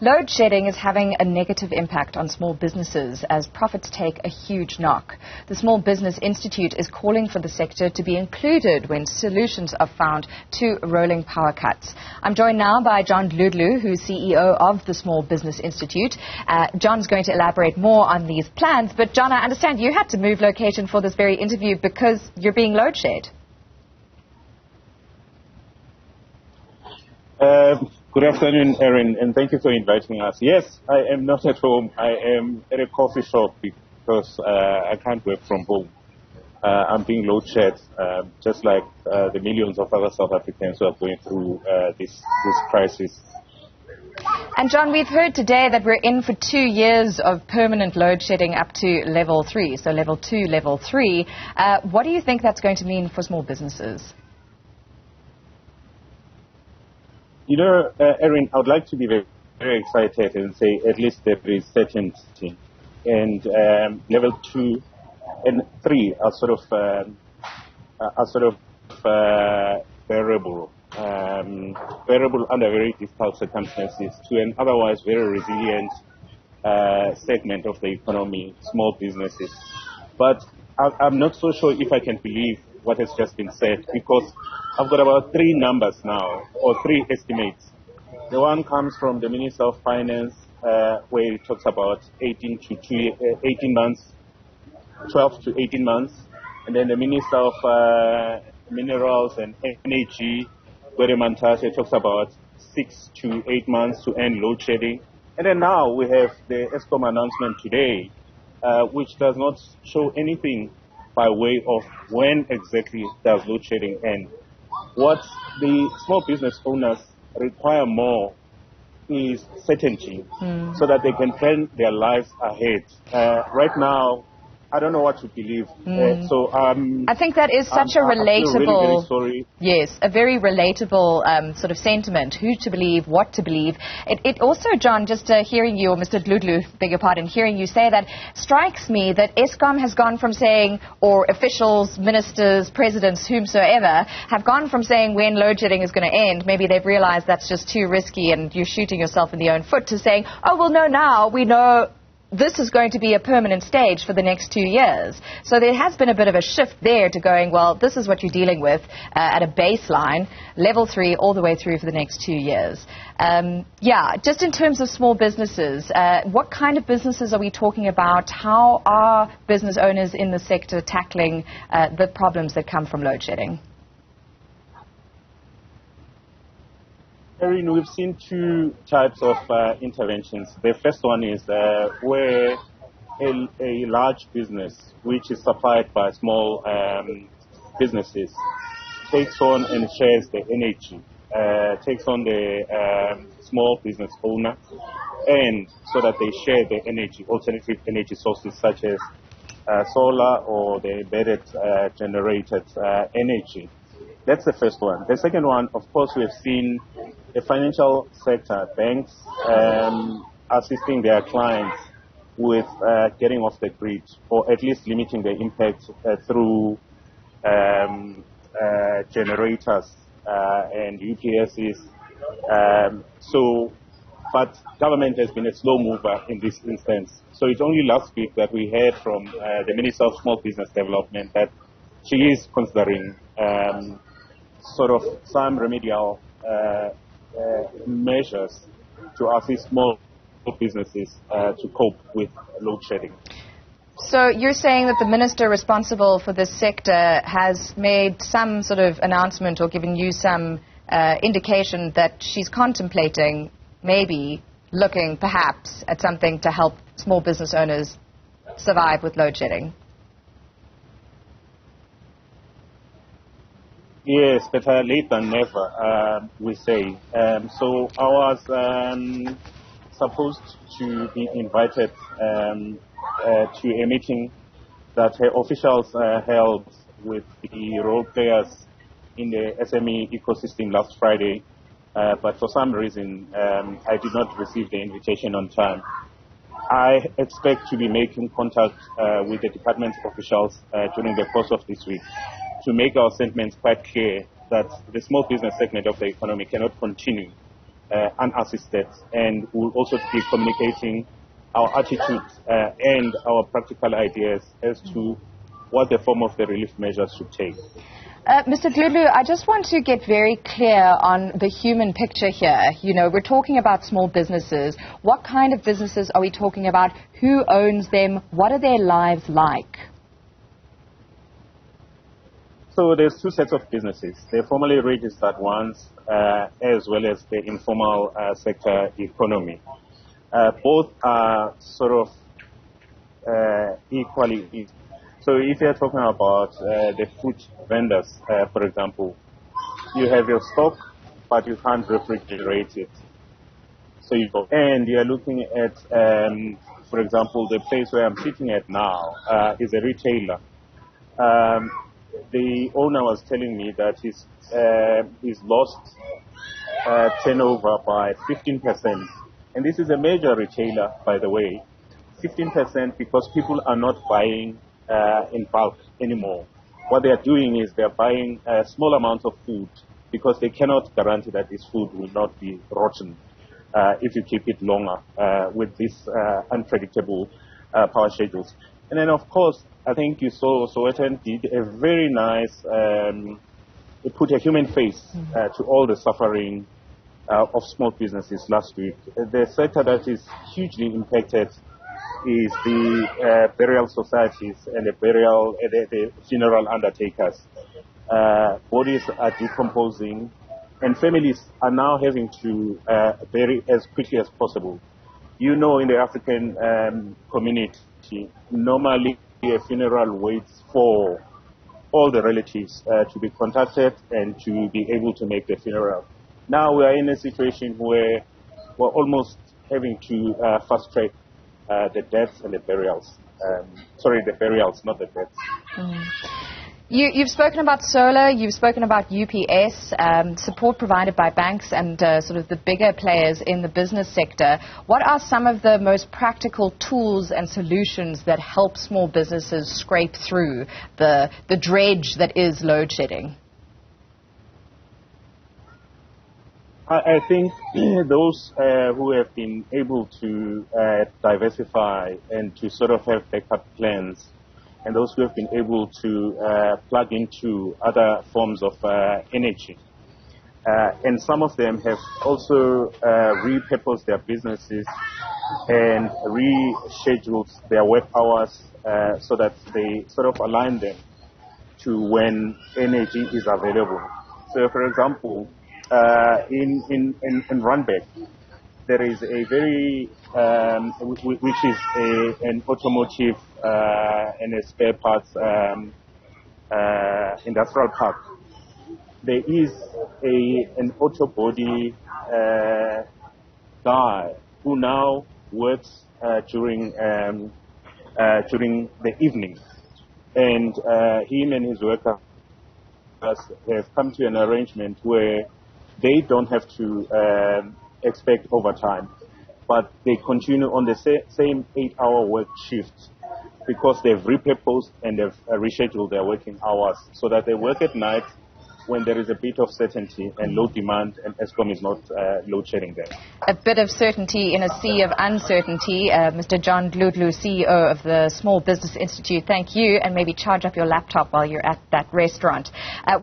Load shedding is having a negative impact on small businesses as profits take a huge knock. The Small Business Institute is calling for the sector to be included when solutions are found to rolling power cuts. I'm joined now by Dludlu, who's CEO of the Small Business Institute. John's going to elaborate more on these plans, but John, I understand you had to move location for this very interview because you're being load shed. Good afternoon, Erin, and thank you for inviting us. Yes, I am not at home. I am at a coffee shop because I can't work from home. I'm being load shed, just like the millions of other South Africans who are going through this crisis. And John, we've heard today that we're in for 2 years of permanent load shedding up to level 3, so level 2, level 3. What do you think that's going to mean for small businesses? You know, Erin, I would like to be very, very excited and say at least there is certainty. And level 2 and 3 are sort of bearable under very difficult circumstances to an otherwise very resilient segment of the economy, small businesses. But I'm not so sure if I can believe what has just been said, because I've got about 3 numbers now, or 3 estimates. The one comes from the Minister of Finance, where it talks about 18 months, 12 to 18 months. And then the Minister of Minerals and Energy, where Mantashe talks about 6 to 8 months to end load shedding. And then now we have the Eskom announcement today, which does not show anything by way of when exactly does load shedding end. What the small business owners require more is certainty so that they can plan their lives ahead. Right now, I don't know what to believe. I think that is such a relatable, really yes, a very relatable sort of sentiment. Who to believe, what to believe. It also, John, just hearing you, or Mr. Dludlu, beg your pardon, hearing you say that strikes me that Eskom has gone from saying, or officials, ministers, presidents, whomsoever, have gone from saying when load shedding is going to end, maybe they've realized that's just too risky and you're shooting yourself in the own foot, to saying, oh, well, no, now we know this is going to be a permanent stage for the next 2 years. So there has been a bit of a shift there to going, well, this is what you're dealing with at a baseline, level 3, all the way through for the next 2 years. Just in terms of small businesses, what kind of businesses are we talking about? How are business owners in the sector tackling the problems that come from load shedding? Erin, we've seen 2 types of interventions. The first one is where a large business, which is supplied by small businesses, takes on and shares the energy, takes on the small business owner, and so that they share the energy, alternative energy sources such as solar or the embedded generated energy. That's the first one. The second one, of course, we have seen the financial sector, banks assisting their clients with getting off the grid, or at least limiting the impact through generators and UPSs. But government has been a slow mover in this instance. So it's only last week that we heard from the Minister of Small Business Development that she is considering sort of some remedial measures to assist small businesses to cope with load shedding. So you're saying that the minister responsible for this sector has made some sort of announcement or given you some indication that she's contemplating maybe looking perhaps at something to help small business owners survive with load shedding? Yes, better late than never, we say. So I was supposed to be invited to a meeting that her officials held with the role players in the SME ecosystem last Friday, but for some reason I did not receive the invitation on time. I expect to be making contact with the department officials during the course of this week to make our sentiments quite clear that the small business segment of the economy cannot continue unassisted, and we'll also be communicating our attitude and our practical ideas as to what the form of the relief measures should take. Mr. Dludlu, I just want to get very clear on the human picture here. You know, we're talking about small businesses. What kind of businesses are we talking about? Who owns them? What are their lives like? So there's two sets of businesses. The formally registered ones as well as the informal sector economy. Both are sort of equally. So if you're talking about the food vendors, for example, you have your stock, but you can't refrigerate it. So you're looking at, for example, the place where I'm sitting at now is a retailer. The owner was telling me that he's lost turnover by 15%. And this is a major retailer, by the way. 15% because people are not buying in bulk anymore. What they are doing is they are buying small amounts of food because they cannot guarantee that this food will not be rotten if you keep it longer with these unpredictable power schedules. And then, of course, I think you saw Sowetan did a very nice, it put a human face to all the suffering of small businesses last week. The sector that is hugely impacted is the burial societies and the funeral undertakers. Bodies are decomposing, and families are now having to bury as quickly as possible. You know, in the African community, normally a funeral waits for all the relatives to be contacted and to be able to make the funeral. Now we are in a situation where we're almost having to fast track the deaths and the burials. The burials, not the deaths. You've spoken about solar, you've spoken about UPS, support provided by banks and sort of the bigger players in the business sector. What are some of the most practical tools and solutions that help small businesses scrape through the dredge that is load shedding? I think those who have been able to diversify and to sort of have backup plans, and those who have been able to plug into other forms of energy. And some of them have also repurposed their businesses and rescheduled their work hours so that they sort of align them to when energy is available. So, for example, in Randburg, there is a very, which is an automotive and a spare parts industrial park. There is an auto body guy who now works during the evening, and him and his workers have come to an arrangement where they don't have to expect overtime, but they continue on the same 8-hour work shift because they've repurposed and they've rescheduled their working hours so that they work at night when there is a bit of certainty and low demand and Eskom is not load shedding them. A bit of certainty in a sea of uncertainty. Mr. John Dludlu, CEO of the Small Business Institute, thank you, and maybe charge up your laptop while you're at that restaurant.